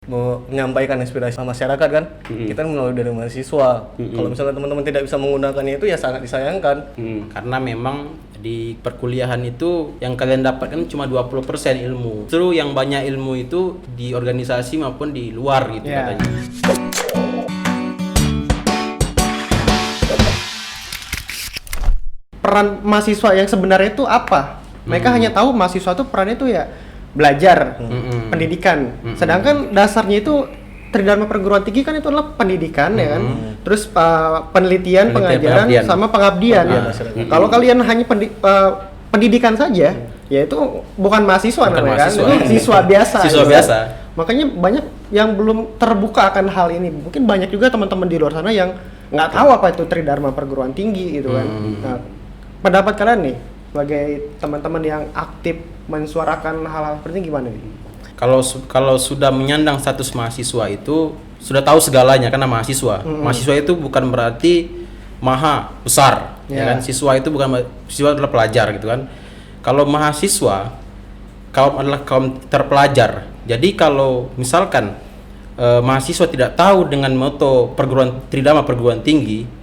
menyampaikan aspirasi masyarakat kan, kita melalui dari mahasiswa. Kalau misalnya teman-teman tidak bisa menggunakannya itu ya sangat disayangkan. Karena memang di perkuliahan itu yang kalian dapatkan cuma 20% ilmu. Justru yang banyak ilmu itu di organisasi maupun di luar gitu katanya. Peran mahasiswa yang sebenarnya itu apa? Mereka hanya tahu mahasiswa itu perannya itu ya belajar, pendidikan. Sedangkan dasarnya itu Tridharma Perguruan Tinggi kan itu adalah pendidikan ya kan. Terus penelitian, pengajaran sama pengabdian. Kalau kalian hanya pendidikan saja, ya itu bukan mahasiswa namanya kan, itu siswa biasa. Siswa biasa. Makanya banyak yang belum terbuka akan hal ini. Mungkin banyak juga teman-teman di luar sana yang nggak tahu apa itu Tridharma Perguruan Tinggi gitu kan. Nah, pendapat kalian nih sebagai teman-teman yang aktif mensuarakan hal-hal seperti ini gimana nih? Kalau sudah menyandang status mahasiswa itu sudah tahu segalanya karena mahasiswa. Mahasiswa itu bukan berarti maha besar, ya kan? Siswa itu bukan, siswa adalah pelajar gitu kan. Kalau mahasiswa, kaum adalah kaum terpelajar. Jadi kalau misalkan mahasiswa tidak tahu dengan moto Tridharma Perguruan Tinggi,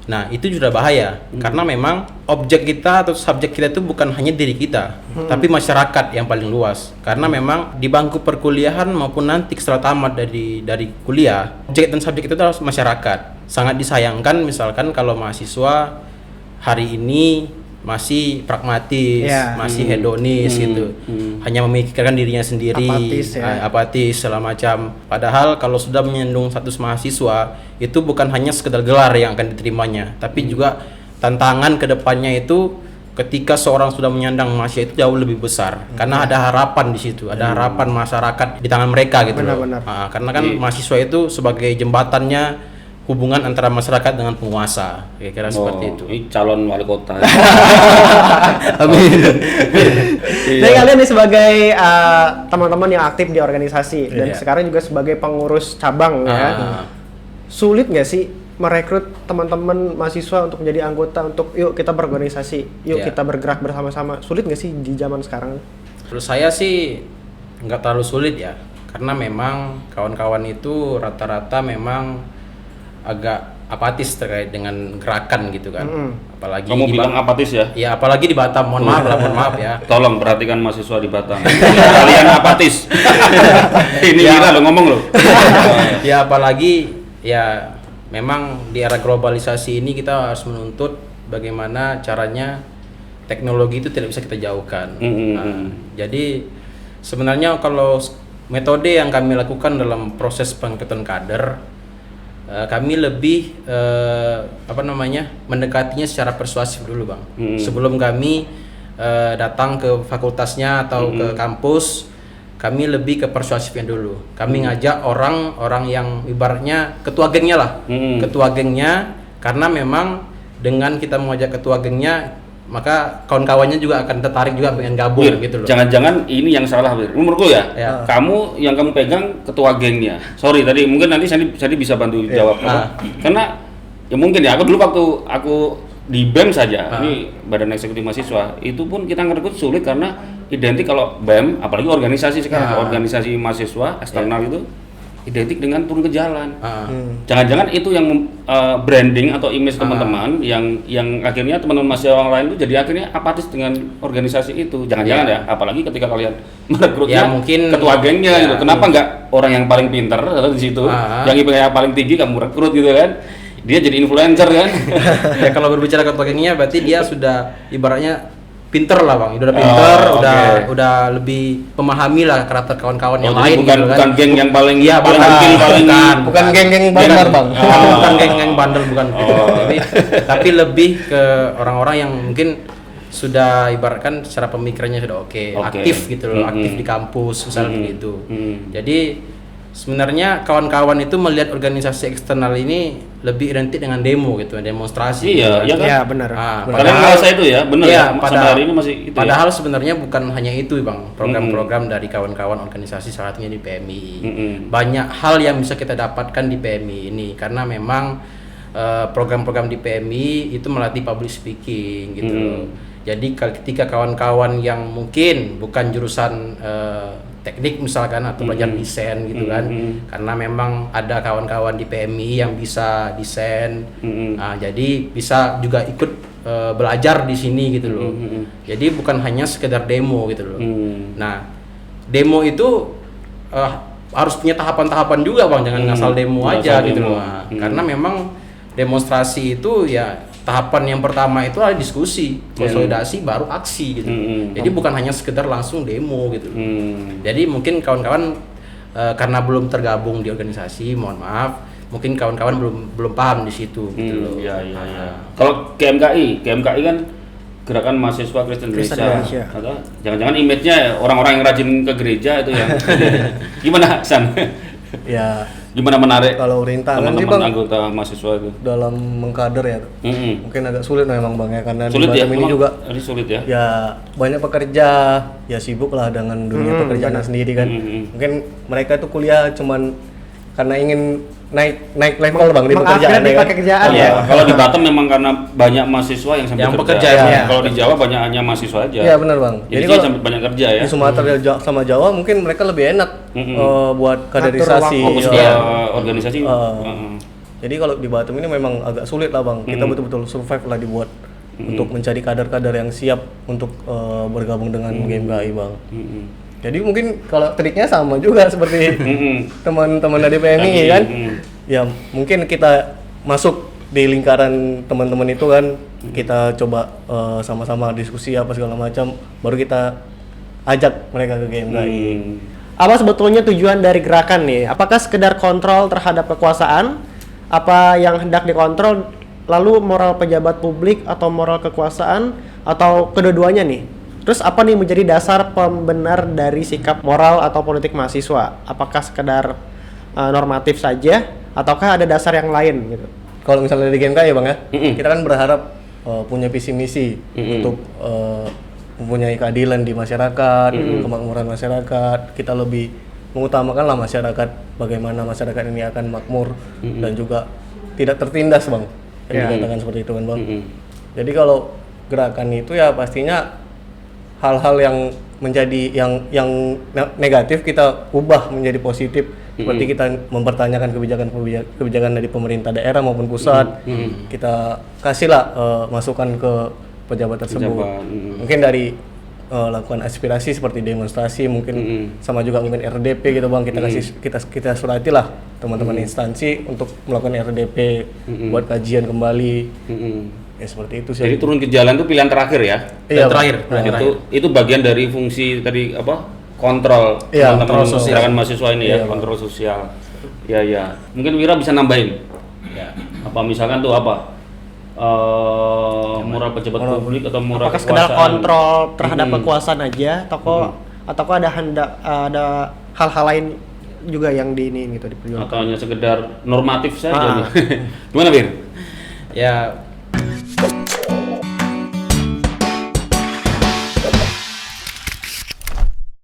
nah itu sudah bahaya karena memang objek kita atau subjek kita itu bukan hanya diri kita, tapi masyarakat yang paling luas. Karena memang di bangku perkuliahan maupun nanti setelah tamat dari kuliah, objek dan subjek itu adalah masyarakat. Sangat disayangkan misalkan kalau mahasiswa hari ini masih pragmatis, masih hedonis gitu, hanya memikirkan dirinya sendiri, apatis segala macam. Padahal kalau sudah menyandung status mahasiswa itu bukan hanya sekedar gelar yang akan diterimanya, tapi juga tantangan kedepannya itu ketika seorang sudah menyandang mahasiswa itu jauh lebih besar, karena ada harapan di situ, ada harapan masyarakat di tangan mereka gitu loh. Karena kan mahasiswa itu sebagai jembatannya hubungan antara masyarakat dengan penguasa, kira-kira seperti itu. Ini calon wali kota. Amin. Jadi kalian nih sebagai teman-teman yang aktif di organisasi dan sekarang juga sebagai pengurus cabang ya, sulit nggak sih merekrut teman-teman mahasiswa untuk menjadi anggota untuk yuk kita berorganisasi, yuk kita bergerak bersama-sama? Sulit nggak sih di zaman sekarang? Menurut saya sih nggak terlalu sulit ya, karena memang kawan-kawan itu rata-rata memang agak apatis terkait dengan gerakan gitu kan. Apalagi kamu bilang apatis ya? Ya apalagi di Batam, mohon maaf ya. Tolong perhatikan mahasiswa di Batam. Kalian apatis. Ini gila lo ngomong lo. Ya apalagi ya memang di era globalisasi ini kita harus menuntut bagaimana caranya teknologi itu tidak bisa kita jauhkan. Jadi sebenarnya kalau metode yang kami lakukan dalam proses pengangkatan kader, kami lebih mendekatinya secara persuasif dulu bang. Sebelum kami datang ke fakultasnya atau ke kampus, kami lebih ke persuasifnya dulu. Kami ngajak orang yang ibaratnya ketua gengnya lah, ketua gengnya, karena memang dengan kita mengajak ketua gengnya, maka kawan-kawannya juga akan tertarik juga pengen gabung gitu loh. Jangan-jangan ini yang salah, Wir. Menurutku ya, kamu yang kamu pegang ketua gengnya. Sorry tadi mungkin nanti saya bisa bantu jawab. Karena ya mungkin ya aku dulu waktu aku di BEM saja, ini Badan Eksekutif Mahasiswa, itu pun kita ngerekrut sulit karena identik kalau BEM, apalagi organisasi sekarang, organisasi mahasiswa eksternal itu identik dengan turun ke jalan. Jangan-jangan itu yang branding atau image teman-teman yang akhirnya teman-teman mahasiswa yang lain itu jadi akhirnya apatis dengan organisasi itu. Jangan-jangan ya, apalagi ketika kalian merekrutnya mungkin ketua gengnya gitu. Kenapa nggak orang yang paling pintar di situ, yang IPK paling tinggi kamu rekrut gitu kan? Dia jadi influencer kan? Ya kalau berbicara ketua gengnya berarti dia sudah ibaratnya pinter lah bang, udah pinter, udah lebih memahami lah karakter kawan-kawan yang lain bukan, gitu kan. Bukan geng yang paling bukan geng-geng bandar bang. Bukan geng-geng bandel, bukan. Tapi lebih ke orang-orang yang mungkin sudah ibaratkan secara pemikirannya sudah aktif gitu loh, aktif di kampus misalnya begitu. Jadi sebenarnya kawan-kawan itu melihat organisasi eksternal ini lebih identik dengan demo gitu, demonstrasi. Iya, gitu kan. iya kan? Benar. Kalian merasa itu ya, benar ya. Sampai hari ini masih itu. Padahal sebenarnya bukan hanya itu, Bang. Program-program dari kawan-kawan organisasi salah satunya di PMI. Banyak hal yang bisa kita dapatkan di PMI ini karena memang program-program di PMI itu melatih public speaking gitu. Jadi ketika kawan-kawan yang mungkin bukan jurusan teknik misalkan atau belajar desain gitu kan. Karena memang ada kawan-kawan di PMI yang bisa desain. Nah, jadi bisa juga ikut belajar di sini gitu loh. Jadi bukan hanya sekedar demo gitu loh. Nah, demo itu harus punya tahapan-tahapan juga Bang, jangan ngasal demo aja gitu loh. Nah, karena memang demonstrasi itu ya tahapan yang pertama itu adalah diskusi, konsolidasi, baru aksi gitu. Jadi bukan hanya sekedar langsung demo gitu. Jadi mungkin kawan-kawan karena belum tergabung di organisasi, mohon maaf, mungkin kawan-kawan belum paham di situ gitu loh. Iya. Kalau GMKI kan Gerakan Mahasiswa Kristen Indonesia. Atau jangan-jangan image-nya orang-orang yang rajin ke gereja itu ya. Gimana San? Ya, Gimana menarik kalau rintangan sih teman-teman Bang anggota mahasiswa itu? dalam mengkader ya, mungkin agak sulit memang Bang ya, karena Sulit di ya, Batam ini juga ini sulit ya. ya banyak pekerja, ya sibuk lah dengan dunia pekerjaan sendiri kan. Mungkin mereka tuh kuliah cuman karena ingin naik level Bang di pekerjaan di ya kan. pekerjaan Iya, ya. kalau di Batam memang karena banyak mahasiswa yang sambil Yang kerja. bekerja, ya. Kalau di Jawa banyak hanya mahasiswa aja. Iya benar Bang. Jadi kalau sampai banyak kerja ya. di Sumatera sama Jawa mungkin mereka lebih enak buat kaderisasi. Fokus ke organisasi. Jadi kalau di Batam ini memang agak sulit lah Bang. Kita betul-betul survive lah dibuat untuk mencari kader-kader yang siap untuk bergabung dengan GMKI Bang. Jadi mungkin kalau triknya sama juga seperti teman-teman dari PMI kan. Ya mungkin kita masuk di lingkaran teman-teman itu kan, kita coba sama-sama diskusi apa segala macam, baru kita ajak mereka ke GMKI. Apa sebetulnya tujuan dari gerakan nih? Apakah sekedar kontrol terhadap kekuasaan? Apa yang hendak dikontrol? Lalu moral pejabat publik atau moral kekuasaan? Atau kedua-duanya nih? Terus apa nih menjadi dasar pembenar dari sikap moral atau politik mahasiswa? Apakah sekedar normatif saja? Ataukah ada dasar yang lain gitu? Kalau misalnya di GMKI Bang ya, kita kan berharap punya visi misi untuk mempunyai keadilan di masyarakat, kemakmuran masyarakat. Kita lebih mengutamakanlah masyarakat, bagaimana masyarakat ini akan makmur dan juga tidak tertindas Bang. Yang dikatakan seperti itu kan Bang. Jadi kalau gerakan itu ya pastinya hal-hal yang menjadi yang negatif kita ubah menjadi positif. Seperti kita mempertanyakan kebijakan dari pemerintah daerah maupun pusat, kita kasihlah masukan ke pejabat tersebut. Mungkin dari lakukan aspirasi seperti demonstrasi, mungkin sama juga mungkin RDP gitu Bang, kita suratilah teman-teman instansi untuk melakukan RDP buat kajian kembali. Ya seperti itu sih. Jadi turun ke jalan itu pilihan terakhir ya? Iya, terakhir. Itu bagian dari fungsi tadi apa? Kontrol teman-teman gerakan mahasiswa ini ya, kontrol sosial. Ya. Mungkin Wira bisa nambahin. Ya. Apa misalkan tuh apa? Moral pejabat publik atau moral Apakah kekuasaan? sekedar kontrol terhadap kekuasaan aja? Ataukah ada hal-hal lain juga yang diperjuangkan? Atau hanya sekedar normatif saja nih? Gimana Bir? Ya